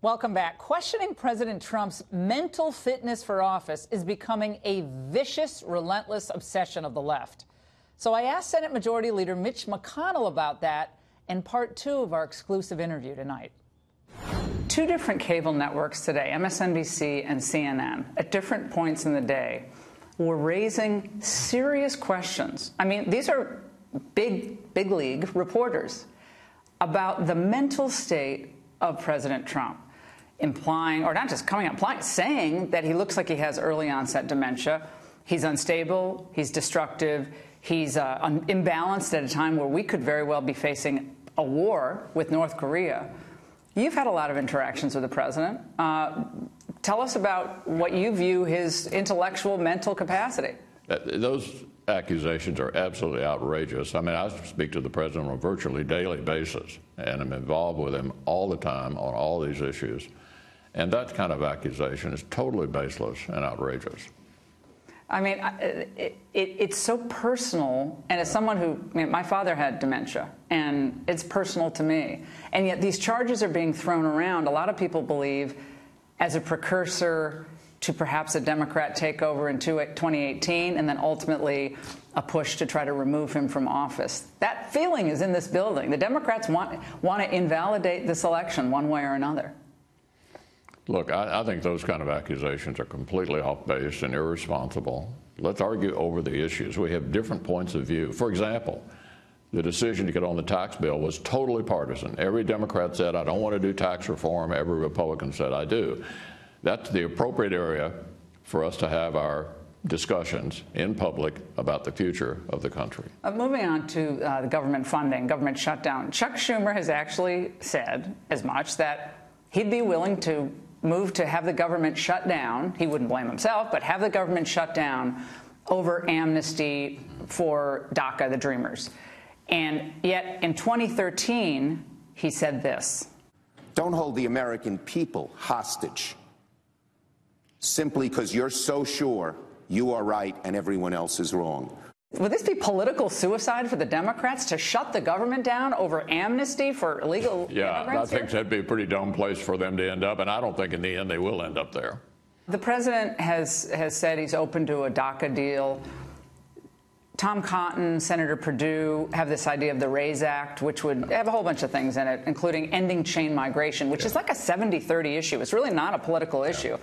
Welcome back. Questioning President Trump's mental fitness for office is becoming a vicious, relentless obsession of the left. So I asked Senate Majority Leader Mitch McConnell about that in part 2 of our exclusive interview tonight. Two different cable networks today, MSNBC and CNN, at different points in the day, were raising serious questions. I mean, these are big league reporters about the mental state of President Trump, implying, or not just coming out, implying, saying that he looks like he has early onset dementia. He's unstable, he's destructive, he's imbalanced at a time where we could very well be facing a war with North Korea. You've had a lot of interactions with the president. Tell us about what you view his intellectual, mental capacity. Those accusations are absolutely outrageous. I mean, I speak to the president on a virtually daily basis, and I'm involved with him all the time on all these issues. And that kind of accusation is totally baseless and outrageous. I mean, it's so personal, and as someone who, I mean, my father had dementia, and it's personal to me. And yet these charges are being thrown around, a lot of people believe, as a precursor to perhaps a Democrat takeover in 2018, and then ultimately a push to try to remove him from office. That feeling is in this building. The Democrats want to invalidate this election one way or another. Look, I think those kind of accusations are completely off base and irresponsible. Let's argue over the issues. We have different points of view. For example, the decision to get on the tax bill was totally partisan. Every Democrat said, I don't want to do tax reform. Every Republican said, I do. That's the appropriate area for us to have our discussions in public about the future of the country. Moving on to the government funding, government shutdown. Chuck Schumer has actually said as much that he'd be willing to move to have the government shut down. He wouldn't blame himself, but have the government shut down over amnesty for DACA, the Dreamers. And yet in 2013, he said this. Don't hold the American people hostage simply because you're so sure you are right and everyone else is wrong. Would this be political suicide for the Democrats to shut the government down over amnesty for illegal immigrants? I think that'd be a pretty dumb place for them to end up, and I don't think in the end they will end up there. The president has said he's open to a DACA deal. Tom Cotton, Senator Perdue have this idea of the RAISE Act, which would have a whole bunch of things in it, including ending chain migration, which is like a 70-30 issue. It's really not a political issue.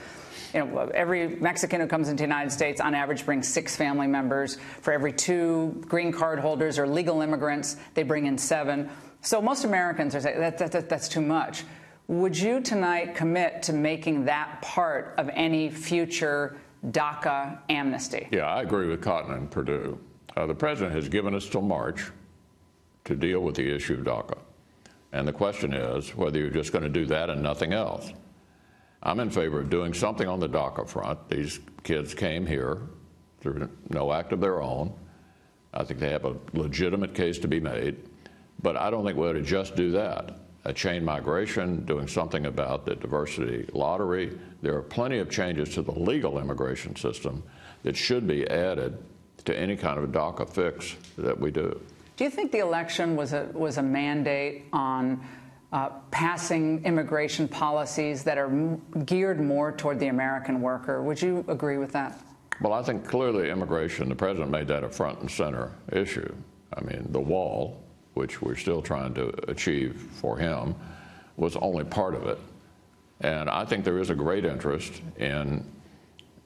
You know, every Mexican who comes into the United States on average brings 6 family members. For every 2 green card holders or legal immigrants, they bring in 7. So most Americans are saying that's too much. Would you tonight commit to making that part of any future DACA amnesty? Yeah, I agree with Cotton and Perdue. The president has given us till March to deal with the issue of DACA. And the question is whether you're just going to do that and nothing else. I'm in favor of doing something on the DACA front. These kids came here through no act of their own. I think they have a legitimate case to be made. But I don't think we ought to just do that. A chain migration, doing something about the diversity lottery. There are plenty of changes to the legal immigration system that should be added to any kind of a DACA fix that we do. Do you think the election was a mandate on passing immigration policies that are geared more toward the American worker? Would you agree with that? Well, I think clearly immigration, the president made that a front and center issue. I mean, the wall, which we're still trying to achieve for him, was only part of it. And I think there is a great interest in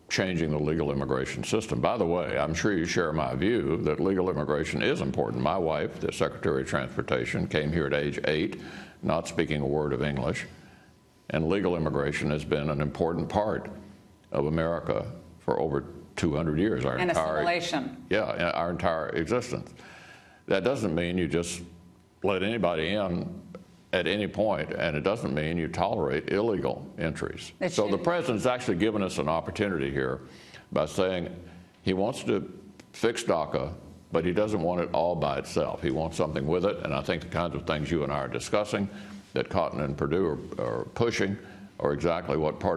changing the legal immigration system. By the way, I'm sure you share my view that legal immigration is important. My wife, the Secretary of Transportation, came here at age 8, not speaking a word of English, and legal immigration has been an important part of America for over 200 years. And assimilation. Yeah, our entire existence. That doesn't mean you just let anybody in at any point, and it doesn't mean you tolerate illegal entries. So the president's actually given us an opportunity here by saying he wants to fix DACA, but he doesn't want it all by itself. He wants something with it, and I think the kinds of things you and I are discussing that Cotton and Perdue are pushing are exactly what ought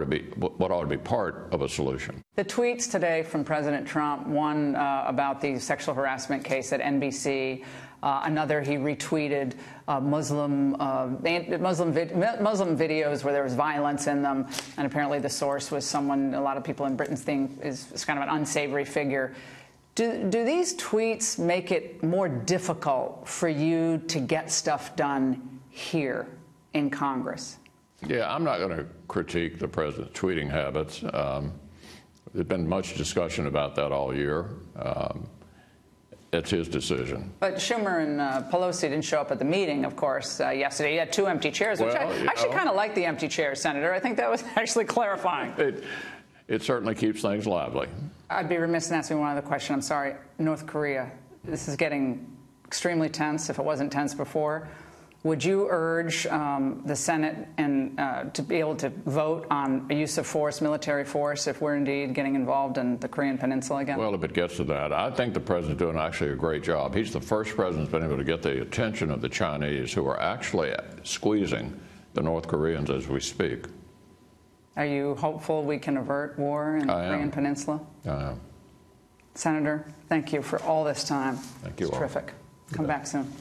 to be part of a solution. The tweets today from President Trump, one about the sexual harassment case at NBC, Another, he retweeted Muslim videos where there was violence in them, and apparently the source was someone a lot of people in Britain think is kind of an unsavory figure. Do these tweets make it more difficult for you to get stuff done here in Congress? Yeah, I'm not going to critique the president's tweeting habits. There's been much discussion about that all year. It's his decision. But Schumer and Pelosi didn't show up at the meeting, of course, yesterday. You had 2 empty chairs, which I actually kind of like the empty chairs, Senator. I think that was actually clarifying. It certainly keeps things lively. I'd be remiss in asking one other question. I'm sorry. North Korea. This is getting extremely tense, if it wasn't tense before. Would you urge the Senate and to be able to vote on a use of force, military force, if we're indeed getting involved in the Korean Peninsula again? Well, if it gets to that, I think the president's doing actually a great job. He's the first president who's been able to get the attention of the Chinese, who are actually squeezing the North Koreans as we speak. Are you hopeful we can avert war in the Korean Peninsula? I am. Senator, thank you for all this time. Thank you. It's terrific. Come back soon.